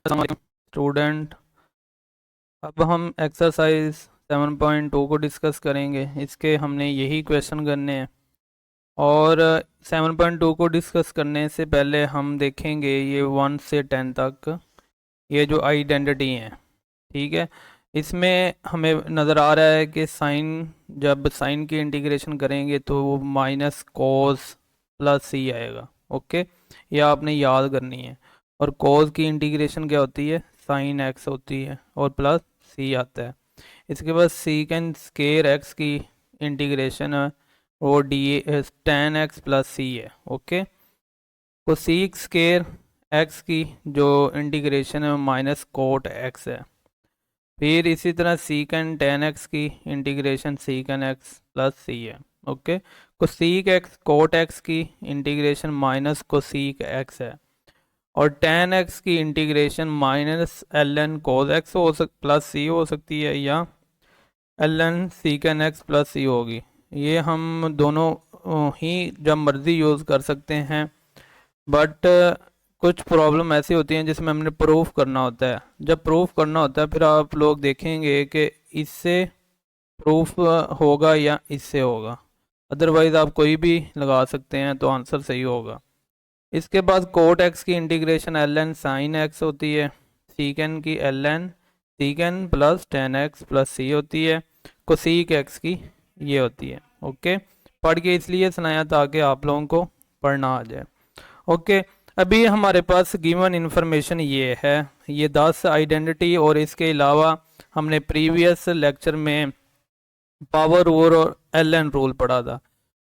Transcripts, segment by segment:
Student, अब हम exercise 7.2 को डिस्कस करेंगे। इसके हमने यही क्वेश्चन करने हैं और 7.2 को डिस्कस करने से पहले हम देखेंगे ये 1 से 10 तक ये जो आइडेंटिटी हैं। ठीक है, इसमें हमें नज़र आ रहा है कि साइन, जब साइन की इंटीग्रेशन करेंगे तो वो माइनस कोस प्लस सी आएगा। ओके, ये आपने याद करनी है। और कोस की इंटीग्रेशन क्या होती है, साइन एक्स होती है और प्लस सी आता है। इसके बाद सीकेंड स्केयर एक्स की इंटीग्रेशन है वो D ten X plus c है। ओके, तो सीक स्केयर एक्स की जो इंटीग्रेशन है माइनस कोट एक्स है। फिर इसी तरह सीकेंड टेन एक्स की integration secant x plus c है। Okay, cosec x cot x की इंटीग्रेशन माइनस कोसीक एक्स है। और टेन एक्स की integration minus l n cos x plus c हो सकती है, या l n secant x plus c होगी। ये हम दोनों ही जब मर्ज़ी यूज़ कर सकते हैं, बट कुछ प्रॉब्लम ऐसी होती हैं जिसमें हमने प्रूफ करना होता है। जब प्रूफ करना होता है फिर आप लोग देखेंगे कि इससे प्रूफ होगा या इससे होगा, अदरवाइज़ आप कोई भी लगा सकते हैं तो आंसर सही होगा। इसके बाद कोट एक्स की integration L N sine X होती है, सीकेन की L N sec plus tan X plus C होती है, कोसीक एक्स की ये होती है। ओके, पढ़ के इसलिए सुनाया ताकि आप लोगों को पढ़ना आ जाए। ओके, अभी हमारे पास गिवन इन्फॉर्मेशन ये है, ये 10 आइडेंटिटी, और इसके अलावा हमने प्रीवियस लेक्चर में पावर रूल और एल एन रूल पढ़ा था,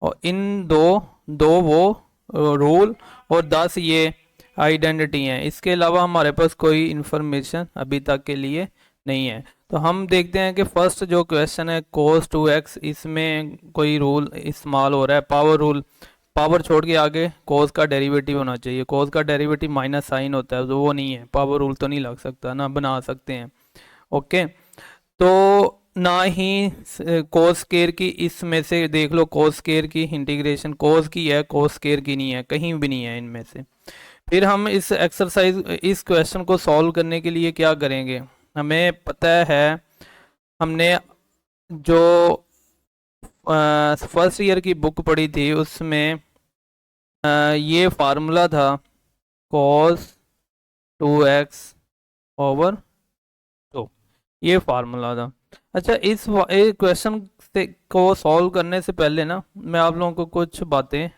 और इन दो दो वो रूल और 10 ये आइडेंटिटी हैं। इसके अलावा हमारे पास कोई इन्फॉर्मेशन अभी तक के लिए नहीं है। तो हम देखते हैं कि फर्स्ट जो क्वेश्चन है कोस टू एक्स, इसमें कोई रूल इस्तेमाल हो रहा है, पावर रूल। पावर छोड़ के आगे कोस का डेरिवेटिव होना चाहिए। कोस का डेरिवेटिव माइनस साइन होता है, तो वो नहीं है, पावर रूल तो नहीं लग सकता ना, बना सकते हैं। ओके, तो ना ही कोस स्केयर की, इसमें से देख लो कोस स्केयर की इंटीग्रेशन कोस की है, कोस स्केयर की नहीं है, कहीं भी नहीं है इनमें से। फिर हम इस एक्सरसाइज इस क्वेश्चन को सॉल्व करने के लिए क्या करेंगे, हमें पता है हमने जो फर्स्ट ईयर की बुक पढ़ी थी उसमें ये फार्मूला था cos 2x ओवर 2, ये फार्मूला था। अच्छा, इस क्वेश्चन से को सॉल्व करने से पहले ना मैं आप लोगों को कुछ बातें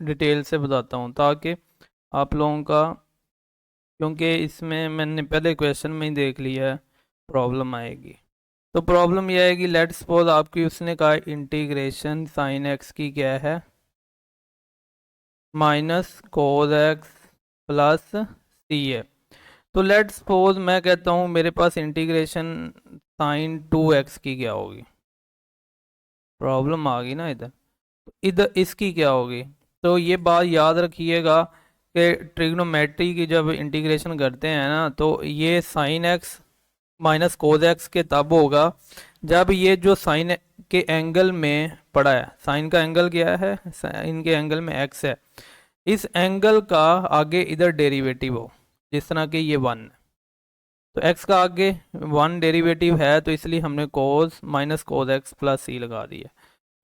डिटेल से बताता हूँ, ताकि आप लोगों का, क्योंकि इसमें मैंने पहले क्वेश्चन में ही देख लिया है प्रॉब्लम आएगी। तो प्रॉब्लम यह है कि लेट सपोज आपकी उसने कहा इंटीग्रेशन साइन एक्स की क्या है, minus cos x plus c है। तो लेट सपोज मैं कहता हूँ मेरे पास इंटीग्रेशन साइन 2x की क्या होगी। प्रॉब्लम आ गई ना इधर, इधर इसकी क्या होगी। तो ये बात याद रखिएगा कि ट्रिग्नोमेट्री की जब इंटीग्रेशन करते हैं ना, तो ये sine x minus cos x के तब होगा जब ये जो साइन के एंगल में पड़ा है, साइन का एंगल क्या है, साइन के एंगल में एक्स है, इस एंगल का आगे इधर डेरिवेटिव हो, जिस तरह कि ये 1 है, तो x का आगे 1 डेरिवेटिव है, तो इसलिए हमने cos minus cos x plus c लगा दिया।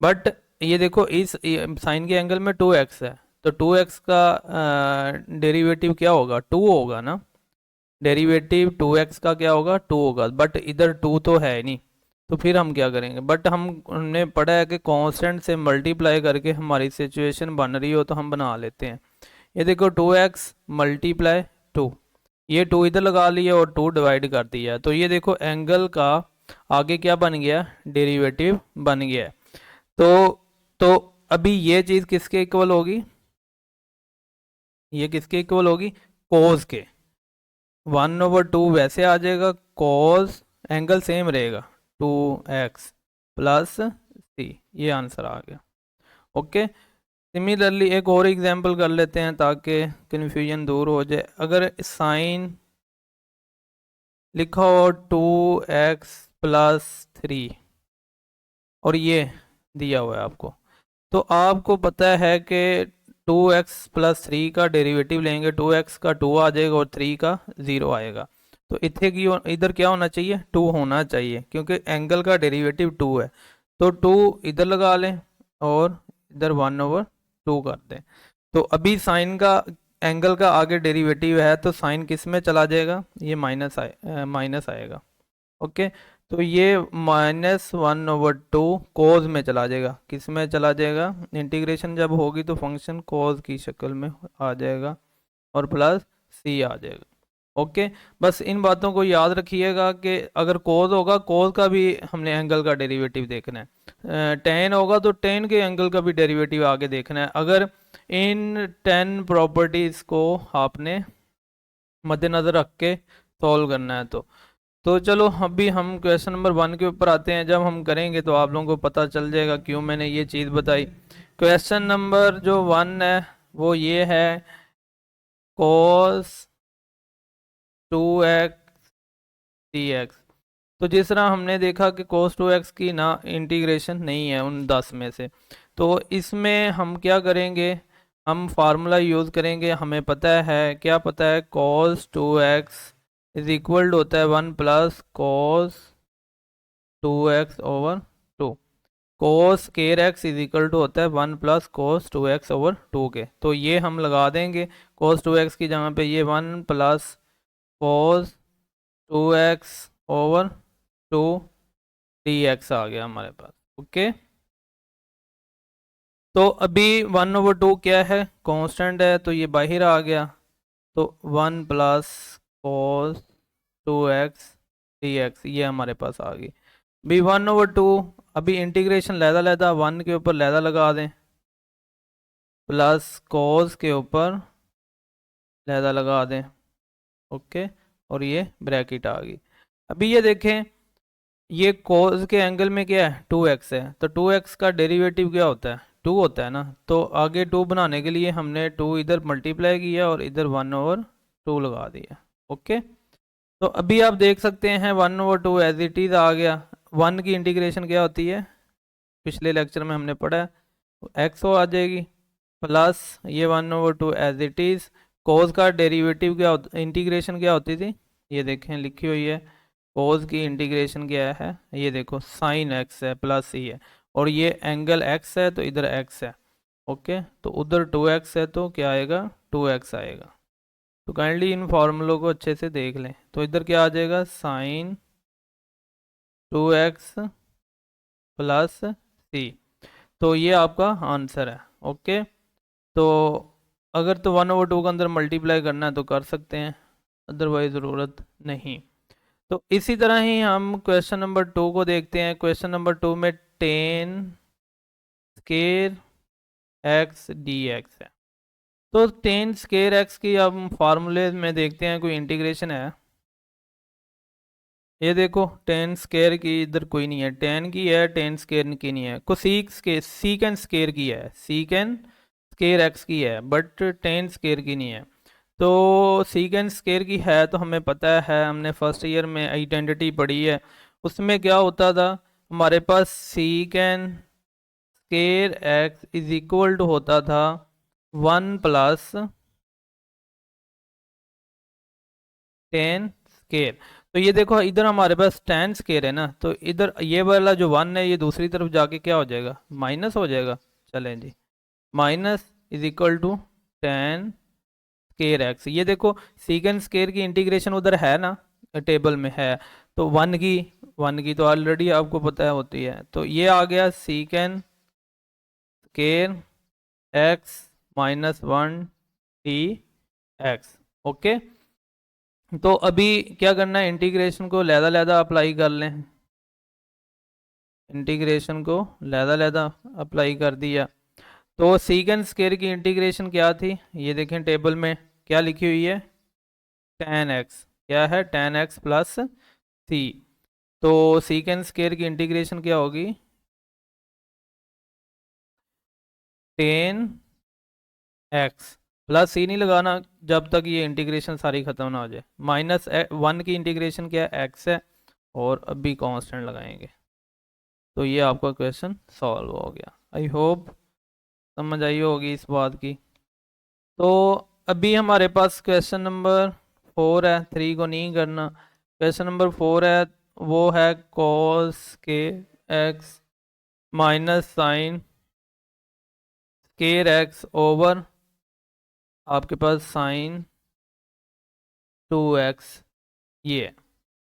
बट ये देखो इस साइन के एंगल में 2x है, तो 2x का डेरिवेटिव क्या होगा, 2 होगा ना। डेरिवेटिव 2x का क्या होगा, 2 होगा, बट इधर 2 तो है नहीं। तो फिर हम क्या करेंगे, बट हमने पढ़ा है कि कांस्टेंट से मल्टीप्लाई करके हमारी सिचुएशन बन रही हो तो हम बना लेते हैं। ये देखो 2x मल्टीप्लाई 2, ये 2 इधर लगा लिया और 2 डिवाइड कर दिया, तो ये देखो एंगल का आगे क्या बन गया, डेरिवेटिव बन गया। तो अभी ये चीज़ किसके इक्वल होगी, ये किसके इक्वल होगी, कोस के। 1/2 वैसे आ जाएगा, कोस एंगल सेम रहेगा 2x प्लस सी, ये आंसर आ गया। ओके, सिमिलरली एक और एग्जांपल कर लेते हैं ताकि कन्फ्यूजन दूर हो जाए। अगर साइन लिखा हो 2x प्लस 3 और ये दिया हुआ है आपको, तो आपको पता है कि 2x प्लस 3 का डेरिवेटिव लेंगे, 2x का 2 आ जाएगा और 3 का 0 आएगा। तो इधर क्या होना चाहिए, 2 होना चाहिए, क्योंकि एंगल का डेरिवेटिव 2 है। तो 2 इधर लगा लें और इधर 1/2 कर दें। तो अभी साइन का, एंगल का आगे डेरिवेटिव है तो साइन किस में चला जाएगा, ये माइनस आएगा। ओके, तो ये -1/2 कोज में चला जाएगा, किस में चला जाएगा, इंटीग्रेशन जब होगी तो फंक्शन कोज की शक्ल में आ जाएगा और प्लस सी आ जाएगा। ओके, बस इन बातों को याद रखिएगा कि अगर कोज होगा, कोज का भी हमने एंगल का डेरिवेटिव देखना है, टेन होगा तो टेन के एंगल का भी डेरिवेटिव आगे देखना है, अगर इन 10 प्रॉपर्टीज को आपने मद्देनजर रख के सॉल्व करना है तो चलो अभी हम क्वेश्चन नंबर 1 के ऊपर आते हैं। जब हम करेंगे तो आप लोगों को पता चल जाएगा क्यों मैंने ये चीज़ बताई। क्वेश्चन नंबर जो 1 है वो ये है, cos 2x dx। तो जिस तरह हमने देखा कि cos 2x की ना इंटीग्रेशन नहीं है उन 10 में से, तो इसमें हम क्या करेंगे, हम फार्मूला यूज़ करेंगे। हमें पता है, क्या पता है, cos 2x इज इक्वल होता है 1 plus cos 2x over 2। cos square x is equal to होता है 1 प्लस cos 2x ओवर 2 के। तो ये हम लगा देंगे, cos 2x की जगह पे ये 1 plus cos 2x over 2 dx आ गया हमारे पास। ओके, तो अभी 1/2 क्या है, कांस्टेंट है, तो ये बाहर आ गया। तो 1 प्लस cos 2x dx ये हमारे पास आ गई। भी 1/2, अभी इंटीग्रेशन लहदा लहदा 1 के ऊपर लहदा लगा दें, प्लस cos के ऊपर लहदा लगा दें। ओके, और ये ब्रैकेट आ गई। अभी ये देखें, ये cos के एंगल में क्या है, 2x है, तो 2x का डेरिवेटिव क्या होता है, 2 होता है ना। तो आगे 2 बनाने के लिए हमने 2 इधर मल्टीप्लाई किया और इधर 1/2 लगा दिया। ओके, तो अभी आप देख सकते हैं 1/2 एज इट इज़ आ गया। 1 की इंटीग्रेशन क्या होती है, पिछले लेक्चर में हमने पढ़ा है, एक्स आ जाएगी, प्लस ये 1/2 एज इट इज़। कोस का डेरिवेटिव क्या होता, इंटीग्रेशन क्या होती थी, ये देखें लिखी हुई है, कोस की इंटीग्रेशन क्या है, ये देखो साइन एक्स है प्लस सी है, और ये एंगल एक्स है तो इधर एक्स है। ओके, तो उधर 2x है तो क्या आएगा, 2x आएगा। तो काइंडली इन फॉर्मूलों को अच्छे से देख लें। तो इधर क्या आ जाएगा, साइन 2x प्लस सी। तो ये आपका आंसर है। ओके, तो अगर तो 1/2 के अंदर मल्टीप्लाई करना है तो कर सकते हैं, अदरवाइज ज़रूरत नहीं। तो इसी तरह ही हम क्वेश्चन नंबर 2 को देखते हैं। क्वेश्चन नंबर 2 में ten square x d x है। तो टेन स्केर एक्स की हम फार्मूले में देखते हैं, कोई इंटीग्रेशन है, ये देखो टेन स्केयर की इधर कोई नहीं है, टेन की है, टेन स्केयर की नहीं है, को सीकेंड स्केयर की है, सीकेंड स्केयर एक्स की है, बट टेन स्केयर की नहीं है। तो सीकेंड स्केयर की है तो हमें पता है, हमने फर्स्ट ईयर में आइडेंटिटी पढ़ी है, उसमें क्या होता था, हमारे पास secant square x is equal to होता था 1 प्लस टेन स्केयर। तो ये देखो इधर हमारे पास टेन स्केयर है ना, तो इधर ये वाला जो 1 है ये दूसरी तरफ जाके क्या हो जाएगा, माइनस हो जाएगा। चलें जी, minus is equal to tan square x. ये देखो सीकेंड स्केयर की इंटीग्रेशन उधर है ना, टेबल में है, तो 1 की तो ऑलरेडी आपको पता है होती है, तो ये आ गया सीकेंड square x -1 T x. Okay, तो अभी क्या करना है, इंटीग्रेशन को लहदा लहदा अप्लाई कर लें, इंटीग्रेशन को लहदा लहदा अप्लाई कर दिया। तो सीकेंड स्केयर की इंटीग्रेशन क्या थी, ये देखें टेबल में क्या लिखी हुई है, टेन एक्स, क्या है, टेन एक्स प्लस सी। तो सीकेंड स्केयर की इंटीग्रेशन क्या होगी, टेन एक्स प्लस सी नहीं लगाना जब तक ये इंटीग्रेशन सारी ख़त्म ना हो जाए। -1 की इंटीग्रेशन क्या है, एक्स है, और अभी कांस्टेंट लगाएंगे। तो ये आपका क्वेश्चन सॉल्व हो गया। आई होप समझ आई होगी इस बात की। तो अभी हमारे पास क्वेश्चन नंबर 4 है, 3 को नहीं करना। क्वेश्चन नंबर 4 है, वो है कॉस के X minus sine square x over आपके पास साइन 2x, ये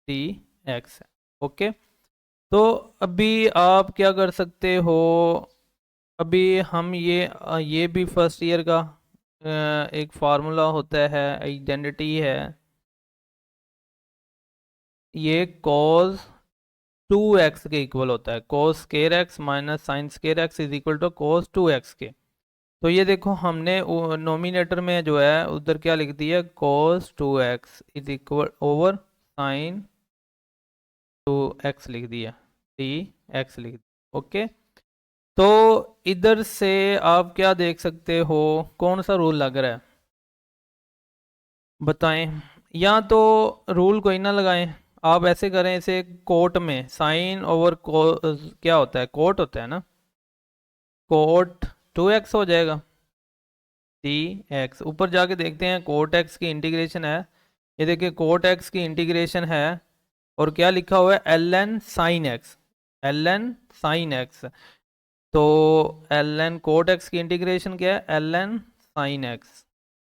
डी एक्स है। ओके, तो अभी आप क्या कर सकते हो, अभी हम ये भी फर्स्ट ईयर का एक फार्मूला होता है, आइडेंटिटी है, ये कॉस 2x के इक्वल होता है। Cos square x minus sine square X is equal to cos 2x के। तो ये देखो हमने नोमिनेटर में जो है उधर क्या लिख दिया, cos 2x is equal over sine 2x लिख दिया, डी एक्स लिख दिया। ओके, तो इधर से आप क्या देख सकते हो, कौन सा रूल लग रहा है बताएं। या तो रूल कोई ना लगाएं, आप ऐसे करें, इसे कोट में साइन ओवर क्या होता है, कोट होता है ना, कोट 2x हो जाएगा, डी एक्स। ऊपर जाके देखते हैं कोट एक्स की इंटीग्रेशन है, ये देखिए कोट एक्स की इंटीग्रेशन है, और क्या लिखा हुआ है, L N sine X, L N sine X. तो एल एन कोट एक्स की इंटीग्रेशन क्या है, एल एन साइन एक्स।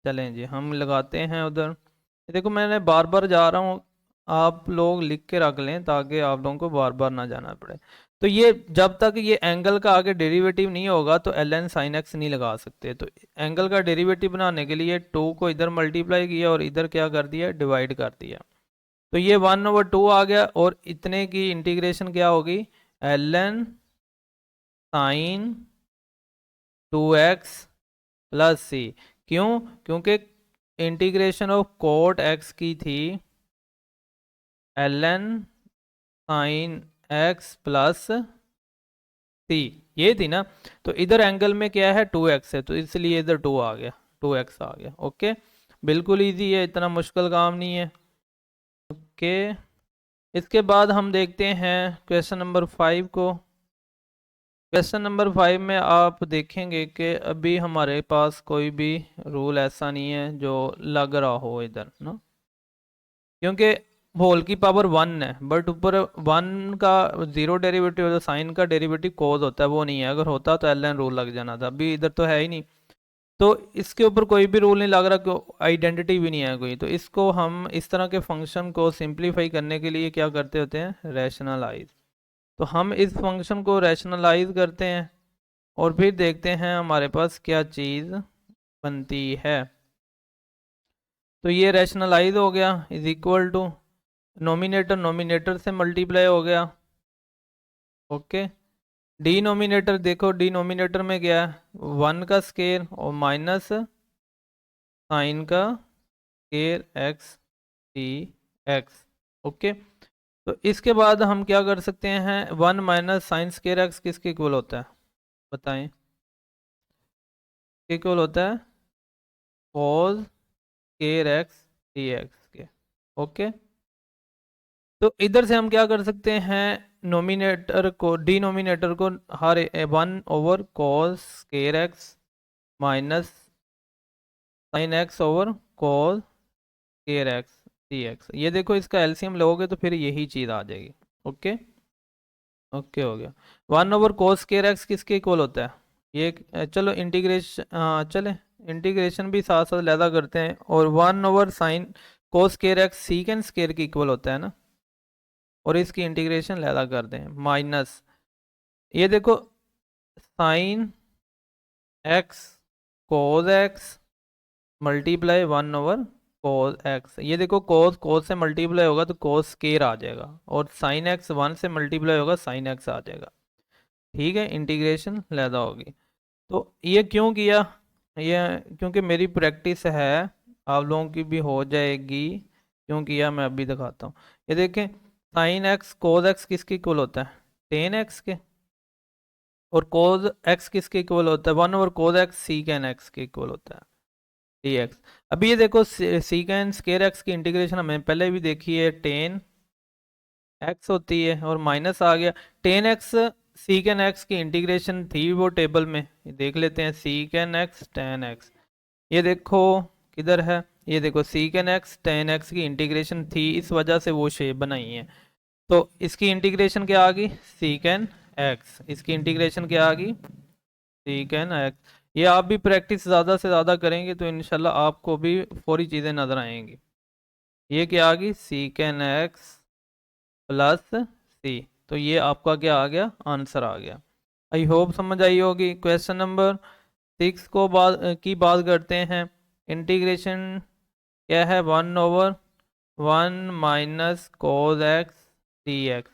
चलें जी हम लगाते हैं उधर। ये देखो मैंने बार बार जा रहा हूँ, आप लोग लिख के रख लें ताकि आप लोगों को बार बार ना जाना पड़े। तो ये जब तक ये एंगल का आगे डेरिवेटिव नहीं होगा तो एल एन साइन एक्स नहीं लगा सकते। तो एंगल का डेरिवेटिव बनाने के लिए 2 को इधर मल्टीप्लाई किया और इधर क्या कर दिया, डिवाइड कर दिया। तो ये 1/2 आ गया, और इतने की इंटीग्रेशन क्या होगी, l N sine 2x plus c. क्यों, क्योंकि इंटीग्रेशन ऑफ कोट एक्स की थी l N sine x plus c, ये थी ना। तो इधर एंगल में क्या है, 2x है, तो इसलिए इधर 2 आ गया, 2x आ गया। ओके, बिल्कुल इजी है, इतना मुश्किल काम नहीं है। ओके, इसके बाद हम देखते हैं क्वेश्चन नंबर 5 को। क्वेश्चन नंबर 5 में आप देखेंगे कि अभी हमारे पास कोई भी रूल ऐसा नहीं है जो लग रहा हो इधर ना, क्योंकि होल की पावर 1 है, बट ऊपर 1 का जीरो डेरिवेटिव, तो साइन का डेरिवेटिव कोस होता है, वो नहीं है। अगर होता तो एल एन रूल लग जाना था, अभी इधर तो है ही नहीं। तो इसके ऊपर कोई भी रूल नहीं लग रहा, क्यों, आइडेंटिटी भी नहीं है कोई। तो इसको हम इस तरह के फंक्शन को सिंप्लीफाई करने के लिए क्या करते होते हैं, रैशनलाइज। तो हम इस फंक्शन को रैशनलाइज करते हैं और फिर देखते हैं हमारे पास क्या चीज़ बनती है। तो ये रैशनलाइज हो गया, is equal to nominator nominator से मल्टीप्लाई हो गया। ओके, डिनोमिनेटर देखो, डिनोमिनेटर में क्या है, 1 का स्केयर और माइनस साइन का square x d x. Okay, तो इसके बाद हम क्या कर सकते हैं, 1 माइनस साइन स्केयर एक्स किसके इक्वल होता है बताएं, इक्वल होता है cos square x d x के। ओके, तो इधर से हम क्या कर सकते हैं, नोमिनेटर को, डिनोमिनेटर को हर 1 over cos square x minus sine x over cos square x d x. ये देखो इसका एलसीएम लोगे तो फिर यही चीज़ आ जाएगी। ओके, ओके हो गया। 1/cos स्केयर एक्स किसके इक्वल होता है, ये चलो इंटीग्रेशन, हाँ चले इंटीग्रेशन भी साथ साथ लैदा करते हैं। और 1/sin cos square x सीकेंड square के इक्वल होता है ना, और इसकी इंटीग्रेशन लैदा कर दें माइनस, ये देखो sign x cos x multiply 1/cos x. ये देखो कोस कोस से मल्टीप्लाई होगा तो कोस स्केयर आ जाएगा, और साइन एक्स 1 से मल्टीप्लाई होगा साइन एक्स आ जाएगा। ठीक है, इंटीग्रेशन लैदा होगी। तो ये क्यों किया, ये क्योंकि मेरी प्रैक्टिस है, आप लोगों की भी हो जाएगी। क्यों किया मैं अभी दिखाता हूँ। ये देखें, साइन एक्स कोस एक्स किसके इक्वल होता है, टेन एक्स के, और कोस एक्स किसके इक्वल होता है, 1/cos एक्स सीकेन एक्स के इक्वल होता है डी एक्स। अभी ये देखो सीकेन स्केयर एक्स की इंटीग्रेशन हमें पहले भी देखी है, टेन एक्स होती है, और माइनस आ गया टेन एक्स। सीकेन एक्स की इंटीग्रेशन थी वो टेबल में, देख लेते हैं, सीकेन एक्स टेन एक्स, ये देखो किधर है, ये देखो सीकेन एक्स टेन एक्स की इंटीग्रेशन थी, इस वजह से वो शेप बनाई है। तो इसकी इंटीग्रेशन क्या आ गई, सीकेन एक्स, इसकी इंटीग्रेशन क्या आ गई, सीकेन एक्स। ये आप भी प्रैक्टिस ज़्यादा से ज़्यादा करेंगे तो इंशाल्लाह आपको भी फौरी चीज़ें नज़र आएंगी। ये क्या आ गई, सीकेन एक्स प्लस सी। तो ये आपका क्या आ गया, आंसर आ गया। आई होप समझ आई होगी। क्वेश्चन नंबर 6 की बात करते हैं। इंटीग्रेशन क्या है, 1/1 - cos x dx।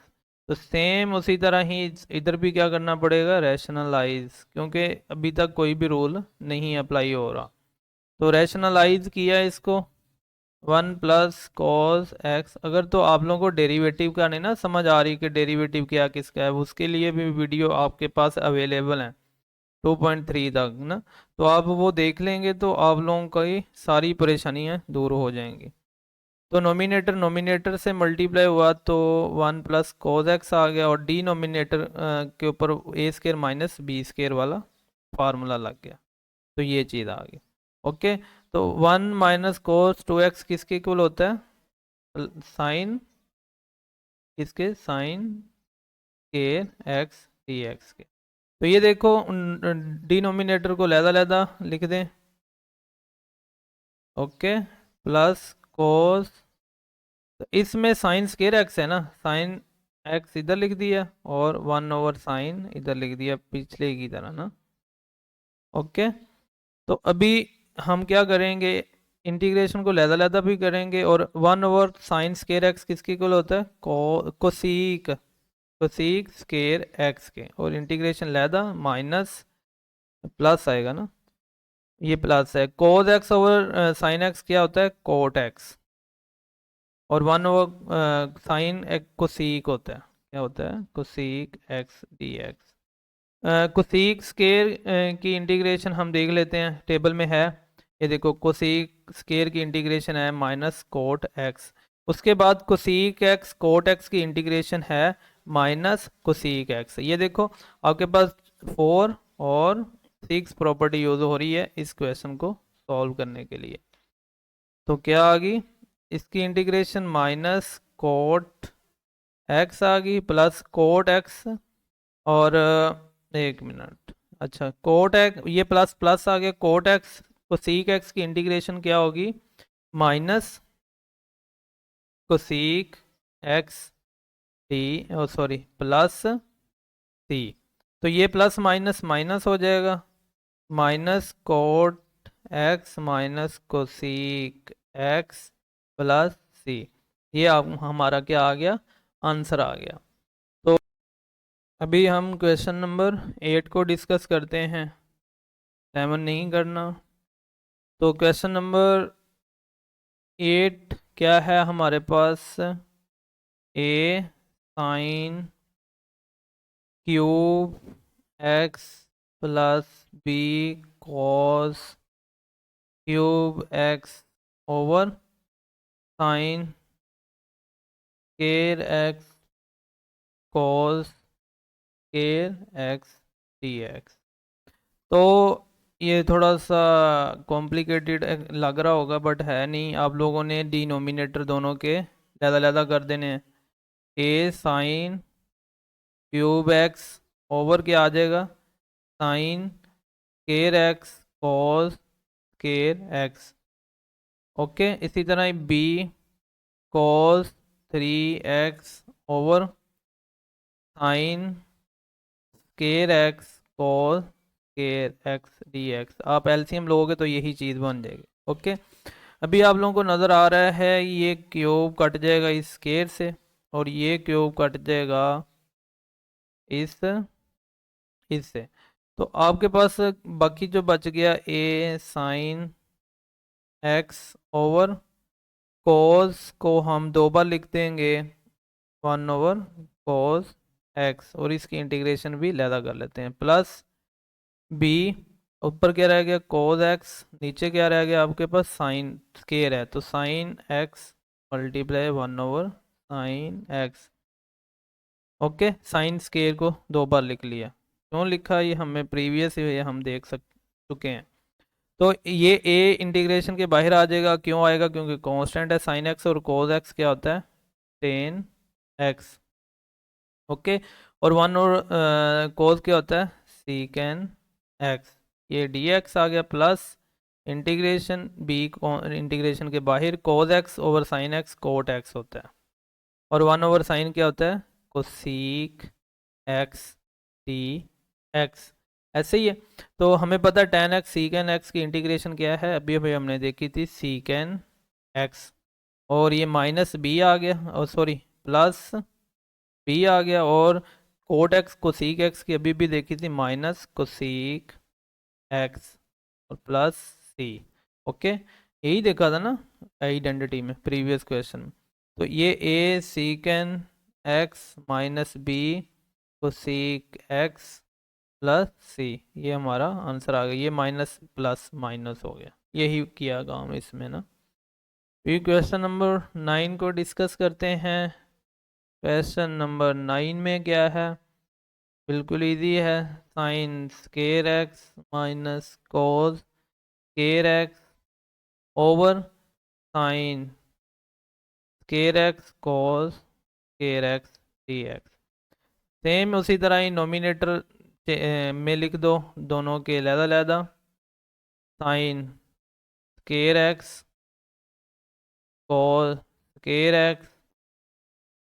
तो सेम उसी तरह ही इधर भी क्या करना पड़ेगा, रैशनलाइज, क्योंकि अभी तक कोई भी रूल नहीं अप्लाई हो रहा। तो रैशनलाइज किया इसको, 1 + cos x। अगर तो आप लोगों को डेरिवेटिव का नहीं ना समझ आ रही कि डेरिवेटिव क्या किसका है, उसके लिए भी वीडियो आपके पास अवेलेबल है 2.3 तक ना, तो आप वो देख लेंगे तो आप लोगों की सारी परेशानियां दूर हो जाएंगी। तो नोमिनेटर नोमिनेटर से मल्टीप्लाई हुआ तो 1 + cos x आ गया, और डिनोमिनेटर के ऊपर a² - b² वाला फार्मूला लग गया। तो ये चीज़ आ गई। ओके। तो 1 - cos 2x किसके इक्वल होता है, साइन, किसके, साइन के एक्स डी एक्स के। तो ये देखो डिनोमिनेटर को लहदा लहदा लिख दें। ओके, प्लस कोस, तो इसमें साइन स्केयर एक्स है ना, साइन एक्स इधर लिख दिया और 1/sin इधर लिख दिया पिछले की तरह ना। ओके। तो अभी हम क्या करेंगे, इंटीग्रेशन को लहदा लहदा भी करेंगे, और 1/sin स्केयर एक्स किसके इक्वल होता है, कोसीक, कोसीक स्केयर एक्स के, और इंटीग्रेशन लहदा माइनस प्लस आएगा ना, ये प्लस है। कोस एक्स ओवर साइन एक्स क्या होता है, कोट एक्स, और 1/sin कोसीक होता है, क्या होता है, कोसीक एक्स डी एक्स। कोसीक स्केयर की इंटीग्रेशन हम देख लेते हैं, टेबल में है। ये देखो कोसीक स्केयर की इंटीग्रेशन है माइनस कोट एक्स। उसके बाद कोसीक एक्स कोट एक्स की इंटीग्रेशन है माइनस कोसीक एक्स। ये देखो आपके पास 4 और 6 प्रॉपर्टी यूज हो रही है इस क्वेश्चन को सॉल्व करने के लिए। तो क्या आ गई, इसकी इंटीग्रेशन माइनस कोट एक्स आ गई प्लस कोट एक्स, और एक मिनट, अच्छा कोट एक्स, ये प्लस प्लस आ गया, कोट एक्स कोसीक एक्स की इंटीग्रेशन क्या होगी, माइनस कोसीक एक्स डी, ओ सॉरी प्लस सी। तो ये प्लस माइनस माइनस हो जाएगा, minus cot x minus cosec x plus c. ये अब हमारा क्या आ गया, आंसर आ गया। तो अभी हम क्वेश्चन नंबर 8 को डिस्कस करते हैं, 7 नहीं करना। तो क्वेश्चन नंबर 8 क्या है हमारे पास, A sine cube x plus B cos cube x over sine square x cos square x d x. तो ये थोड़ा सा कॉम्प्लिकेटेड लग रहा होगा, बट है नहीं। आप लोगों ने डिनोमिनेटर दोनों के ज़्यादा ज़्यादा कर देने हैं। A sine cube x over क्या आ जाएगा, sine square x cos square x. Okay, इसी तरह B cos 3x over sine square x cos square x d x. आप एलसीएम लोगे तो यही चीज़ बन जाएगी। ओके, अभी आप लोगों को नज़र आ रहा है ये क्यूब कट जाएगा इस स्केर से, और ये क्यूब कट जाएगा इस इससे। तो आपके पास बाकी जो बच गया, ए साइन एक्स ओवर कोस को हम 2 बार लिख देंगे, 1/cos एक्स, और इसकी इंटीग्रेशन भी लैदा कर लेते हैं, प्लस बी, ऊपर क्या रह गया cos एक्स, नीचे क्या रह गया आपके पास साइन स्केयर है, तो sine x multiply 1/sin x. Okay, sine square को 2 बार लिख लिया। क्यों लिखा, ये हमें प्रीवियस ये हम देख चुके हैं। तो ये ए इंटीग्रेशन के बाहर आ जाएगा, क्यों आएगा, क्योंकि कांस्टेंट है साइन एक्स, और कोस एक्स क्या होता है, टेन एक्स। ओके, और वन और कोस क्या होता है, सीकेन एक्स। ये डी एक्स आ गया, प्लस इंटीग्रेशन बी इंटीग्रेशन के बाहर cos x over sine x cot x होता है, और वन ओवर साइन क्या होता है, कोसीक एक्स डी एक्स। ऐसे ही है। तो हमें पता है टेन एक्स सीकेन एक्स की इंटीग्रेशन क्या है, अभी अभी हमने देखी थी, सीकेन एक्स। और ये माइनस बी आ गया, और सॉरी प्लस बी आ गया, और कोट एक्स कोसीक एक्स की अभी भी देखी थी, माइनस कोसीक एक्स और प्लस सी। ओके, यही देखा था ना आइडेंटिटी में, प्रीवियस क्वेश्चन में। तो ये ए सीकेन एक्स माइनस बी कोसीक एक्स प्लस सी, ये हमारा आंसर आ गया। ये माइनस प्लस माइनस हो गया, यही किया काम इसमें ना। फिर क्वेश्चन नंबर 9 को डिस्कस करते हैं। क्वेश्चन नंबर 9 में क्या है, बिल्कुल इजी है। Sine square x minus cos square x over sine square x cos square x d x. Same उसी तरह ही नोमिनेटर में लिख दो, दोनों के अलग-अलग। Sine square x cos square x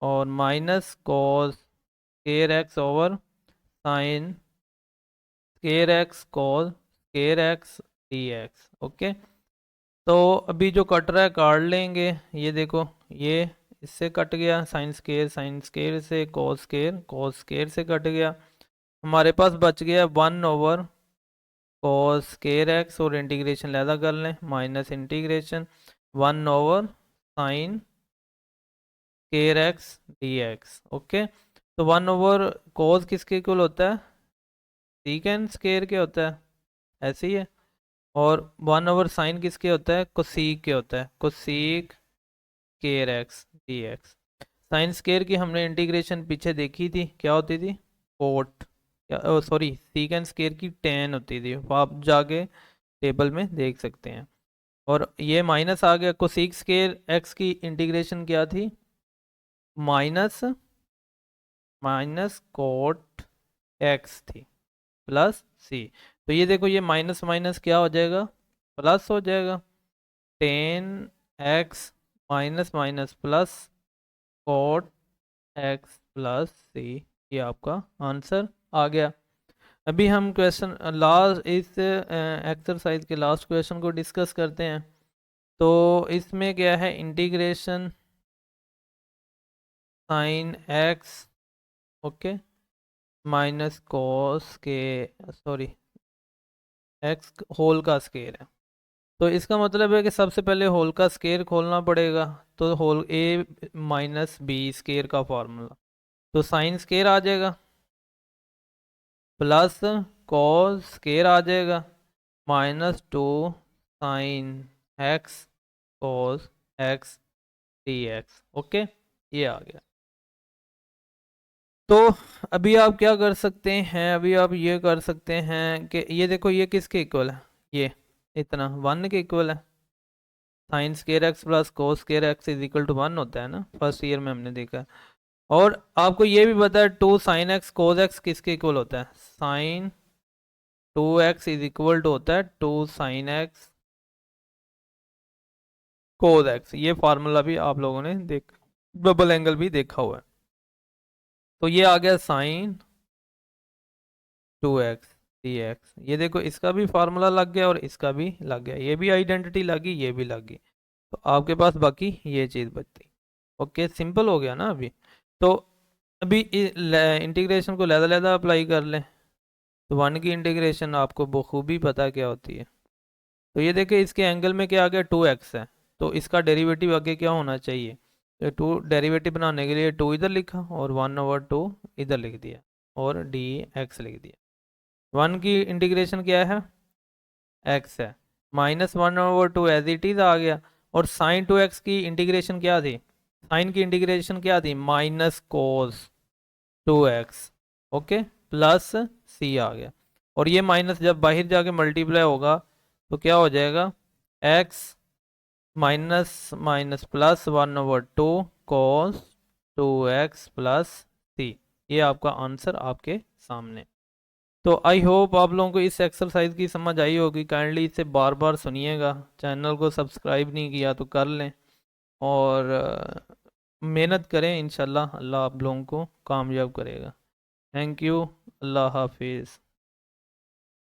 और minus cos square x over sine square x cos square x d x. Okay, तो अभी जो कट रहा है काट लेंगे। ये देखो, ये इससे कट गया, साइन स्केर से कोस स्केर से कट गया। हमारे पास बच गया one over cos square x, और इंटीग्रेशन लहदा कर लें, minus integration one over sine square x d x. Okay, तो वन ओवर कोस किसके इक्वल होता है, सीकेंड स्केर के होता है, ऐसे ही है। और वन ओवर साइन किसके होता है, कोसीक के होता है, cosec square x d x. Sine square की हमने इंटीग्रेशन पीछे देखी थी, क्या होती थी, कोट, सॉरी सीकेंड स्केर की टेन होती थी, वो आप जाके टेबल में देख सकते हैं। और ये माइनस आ गया, कोसीक स्केर एक्स की इंटीग्रेशन क्या थी, माइनस माइनस कोट एक्स थी, प्लस सी। तो ये देखो, ये माइनस माइनस क्या हो जाएगा, प्लस हो जाएगा। Tan x minus minus plus cot x plus c, ये आपका आंसर आ गया। अभी हम क्वेश्चन लास्ट इस एक्सरसाइज के लास्ट क्वेश्चन को डिस्कस करते हैं। तो इसमें क्या है, integration sine x, okay, minus cos के, सॉरी एक्स होल का स्केयर है। तो इसका मतलब है कि सबसे पहले होल का स्केयर खोलना पड़ेगा। तो होल ए माइनस बी स्केयर का फॉर्मूला, तो साइन स्केयर आ जाएगा, प्लस कॉस स्केयर आ जाएगा, minus two sine x cos x d x. Okay, ये आ गया। तो अभी आप क्या कर सकते हैं, अभी आप ये कर सकते हैं कि ये देखो, ये किसके इक्वल है, ये इतना वन के इक्वल है। Sine square x plus cos square x is equal to one होता है ना, फर्स्ट ईयर में हमने देखा है। और आपको ये भी पता है two sine x cos x किसके इक्वल होता है, sine two x is equal to होता है two sine x cos x. ये फार्मूला भी आप लोगों ने डबल एंगल भी देखा हुआ है। तो ये आ गया sign two x d x. ये देखो, इसका भी फार्मूला लग गया और इसका भी लग गया, ये भी आइडेंटिटी लगी, ये भी लग गई। तो आपके पास बाकी ये चीज़ बचती। ओके, सिंपल हो गया ना अभी। तो अभी इंटीग्रेशन को लहदा लहदा अप्लाई कर लें। तो वन की इंटीग्रेशन आपको बखूबी पता क्या होती है। तो ये देखिए, इसके एंगल में क्या आ गया, टू एक्स है, तो इसका डेरिवेटिव आगे क्या होना चाहिए, तो टू डेरिवेटिव बनाने के लिए टू इधर लिखा और वन ओवर टू इधर लिख दिया और डी एक्स लिख दिया। वन की इंटीग्रेशन क्या है, एक्स है, minus one over two as it is आ गया। और साइन टू एक्स की इंटीग्रेशन क्या थी, साइन की इंटीग्रेशन क्या थी, minus cos two x, okay, plus c आ गया। और ये माइनस जब बाहर जाके मल्टीप्लाई होगा तो क्या हो जाएगा, x minus minus plus 1/2 cos 2x plus c. ये आपका आंसर आपके सामने। तो आई होप आप लोगों को इस एक्सरसाइज की समझ आई होगी। काइंडली इसे बार बार सुनिएगा। चैनल को सब्सक्राइब नहीं किया तो कर लें, और मेहनत करें, इंशाल्लाह अल्लाह आप लोगों को कामयाब करेगा। Thank you. अल्लाह हाफिज़।